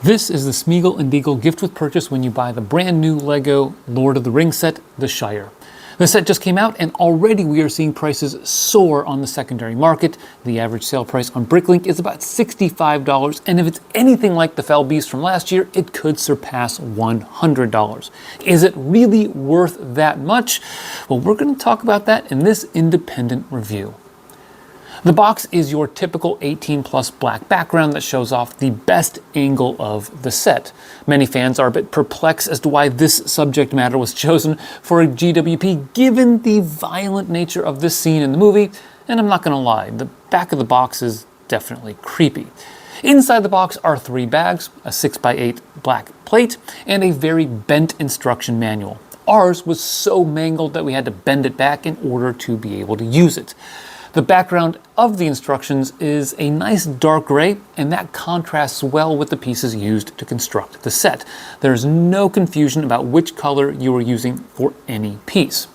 This is the Smeagol and Deagol gift with purchase when you buy the brand new LEGO Lord of the Rings set, The Shire. The set just came out and already we are seeing prices soar on the secondary market. The average sale price on Bricklink is about $65, and if it's anything like the Fell Beast from last year, it could surpass $100. Is it really worth that much? Well, we're going to talk about that in this independent review. The box is your typical 18+ black background that shows off the best angle of the set. Many fans are a bit perplexed as to why this subject matter was chosen for a GWP given the violent nature of this scene in the movie, and I'm not going to lie, the back of the box is definitely creepy. Inside the box are 3 bags, a 6x8 black plate, and a very bent instruction manual. Ours was so mangled that we had to bend it back in order to be able to use it. The background of the instructions is a nice dark gray, and that contrasts well with the pieces used to construct the set. There's no confusion about which color you are using for any piece.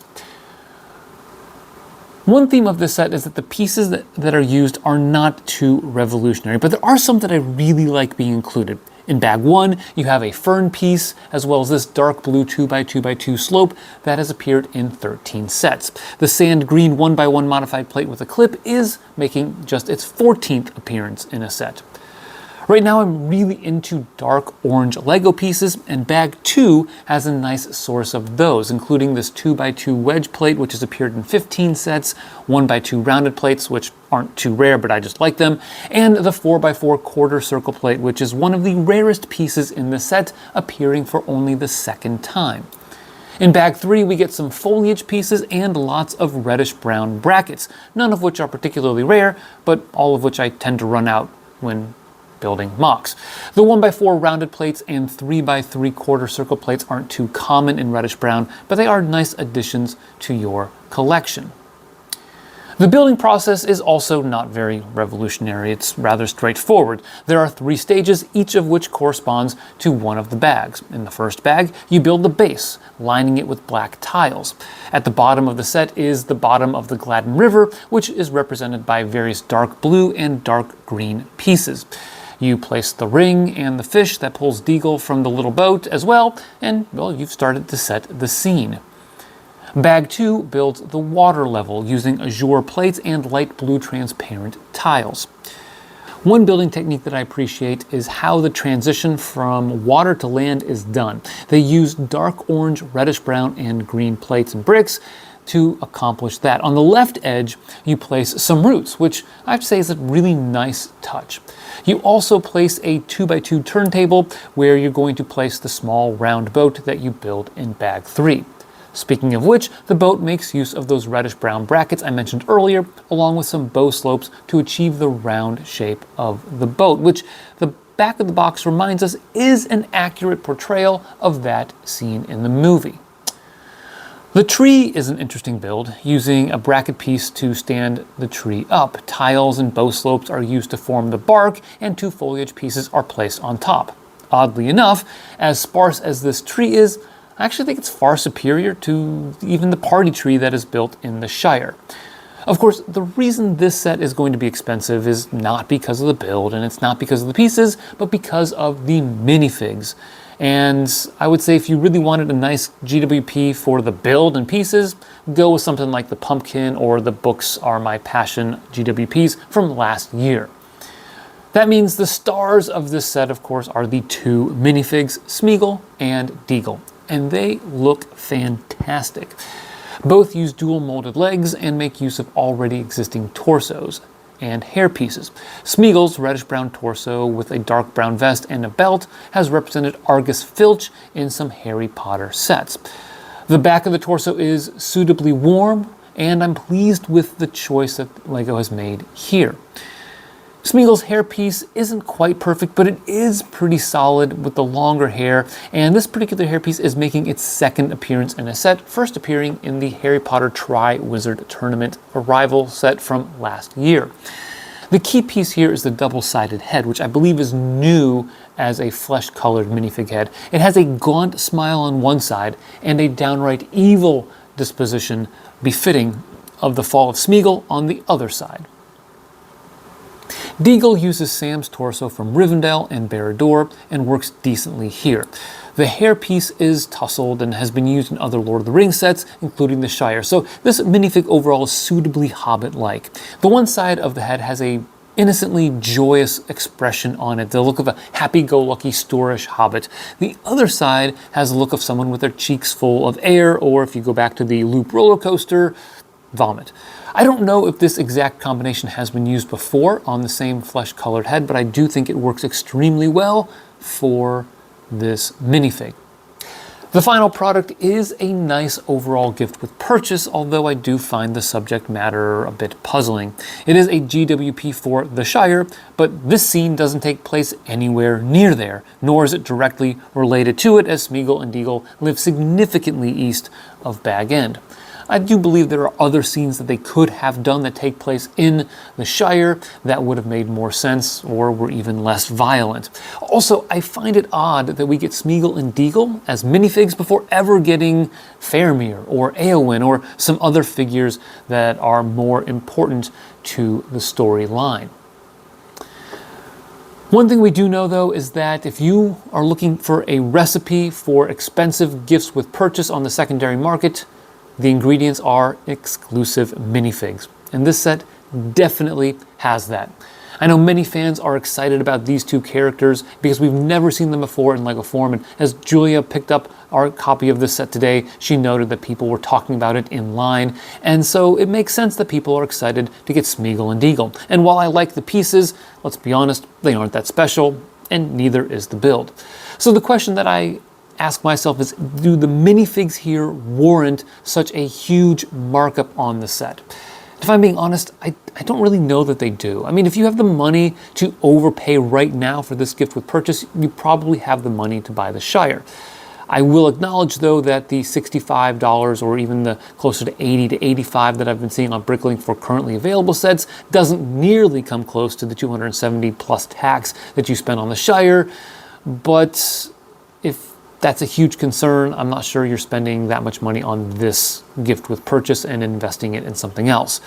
One theme of this set is that the pieces that are used are not too revolutionary, but there are some that I really like being included. In bag 1, you have a fern piece, as well as this dark blue 2x2x2 slope that has appeared in 13 sets. The sand green 1x1 modified plate with a clip is making just its 14th appearance in a set. Right now I'm really into dark orange Lego pieces, and bag 2 has a nice source of those, including this 2x2 wedge plate, which has appeared in 15 sets, 1x2 rounded plates, which aren't too rare, but I just like them, and the 4x4 quarter circle plate, which is one of the rarest pieces in the set, appearing for only the 2nd time. In bag 3, we get some foliage pieces and lots of reddish-brown brackets, none of which are particularly rare, but all of which I tend to run out when building mocks. The 1x4 rounded plates and 3x3 quarter circle plates aren't too common in reddish brown, but they are nice additions to your collection. The building process is also not very revolutionary. It's rather straightforward. There are 3 stages, each of which corresponds to one of the bags. In the first bag, you build the base, lining it with black tiles. At the bottom of the set is the bottom of the Gladden River, which is represented by various dark blue and dark green pieces. You place the ring and the fish that pulls Deagol from the little boat as well, and well, you've started to set the scene. Bag 2 builds the water level using azure plates and light blue transparent tiles. One building technique that I appreciate is how the transition from water to land is done. They use dark orange, reddish brown, and green plates and bricks to accomplish that. On the left edge, you place some roots, which I have to say is a really nice touch. You also place a 2x2 turntable where you're going to place the small round boat that you build in bag 3. Speaking of which, the boat makes use of those reddish brown brackets I mentioned earlier, along with some bow slopes to achieve the round shape of the boat, which the back of the box reminds us is an accurate portrayal of that scene in the movie. The tree is an interesting build, using a bracket piece to stand the tree up. Tiles and bow slopes are used to form the bark, and 2 foliage pieces are placed on top. Oddly enough, as sparse as this tree is, I actually think it's far superior to even the party tree that is built in the Shire. Of course, the reason this set is going to be expensive is not because of the build, and it's not because of the pieces, but because of the minifigs. And I would say if you really wanted a nice GWP for the build and pieces, go with something like the Pumpkin or the Books Are My Passion GWPs from last year. That means the stars of this set, of course, are the 2 minifigs, Smeagol and Deagol, and they look fantastic. Both use dual molded legs and make use of already existing torsos and hair pieces. Smeagol's reddish-brown torso with a dark brown vest and a belt has represented Argus Filch in some Harry Potter sets. The back of the torso is suitably warm, and I'm pleased with the choice that LEGO has made here. Smeagol's hairpiece isn't quite perfect, but it is pretty solid with the longer hair, and this particular hairpiece is making its 2nd appearance in a set, first appearing in the Harry Potter Tri-Wizard Tournament Arrival set from last year. The key piece here is the double-sided head, which I believe is new as a flesh-colored minifig head. It has a gaunt smile on one side and a downright evil disposition befitting of the fall of Smeagol on the other side. Deagol uses Sam's torso from Rivendell and Barad-dûr and works decently here. The hairpiece is tussled and has been used in other Lord of the Rings sets, including the Shire, so this minifig overall is suitably Hobbit-like. The one side of the head has a innocently joyous expression on it, the look of a happy-go-lucky stoorish hobbit. The other side has the look of someone with their cheeks full of air, or if you go back to the Loop roller coaster, vomit. I don't know if this exact combination has been used before on the same flesh-colored head, but I do think it works extremely well for this minifig. The final product is a nice overall gift with purchase, although I do find the subject matter a bit puzzling. It is a GWP for the Shire, but this scene doesn't take place anywhere near there, nor is it directly related to it, as Smeagol and Deagol live significantly east of Bag End. I do believe there are other scenes that they could have done that take place in the Shire that would have made more sense or were even less violent. Also, I find it odd that we get Smeagol and Deagol as minifigs before ever getting Faramir or Éowyn or some other figures that are more important to the storyline. One thing we do know, though, is that if you are looking for a recipe for expensive gifts with purchase on the secondary market, the ingredients are exclusive minifigs, and this set definitely has that. I know many fans are excited about these two characters because we've never seen them before in LEGO form, and as Julia picked up our copy of this set today, she noted that people were talking about it in line, and so it makes sense that people are excited to get Smeagol and Deagol. And while I like the pieces, let's be honest, they aren't that special, and neither is the build. So the question that I ask myself is, do the minifigs here warrant such a huge markup on the set? If I'm being honest, I don't really know that they do. I mean, if you have the money to overpay right now for this gift with purchase, you probably have the money to buy the Shire. I will acknowledge, though, that the $65 or even the closer to $80 to $85 that I've been seeing on Bricklink for currently available sets doesn't nearly come close to the $270 plus tax that you spend on the Shire. But if that's a huge concern, I'm not sure you're spending that much money on this gift with purchase and investing it in something else.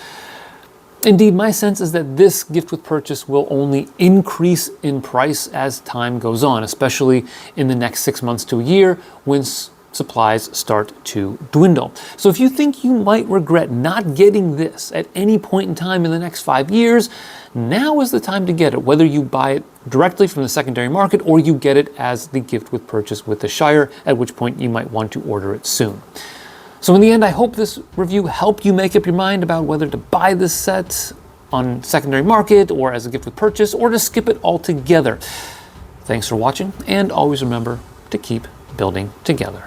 Indeed, my sense is that this gift with purchase will only increase in price as time goes on, especially in the next 6 months to a year when supplies start to dwindle. So if you think you might regret not getting this at any point in time in the next 5 years, now is the time to get it, whether you buy it directly from the secondary market or you get it as the gift with purchase with the Shire, at which point you might want to order it soon. So in the end, I hope this review helped you make up your mind about whether to buy this set on secondary market or as a gift with purchase, or to skip it altogether. Thanks for watching, and always remember to keep building together.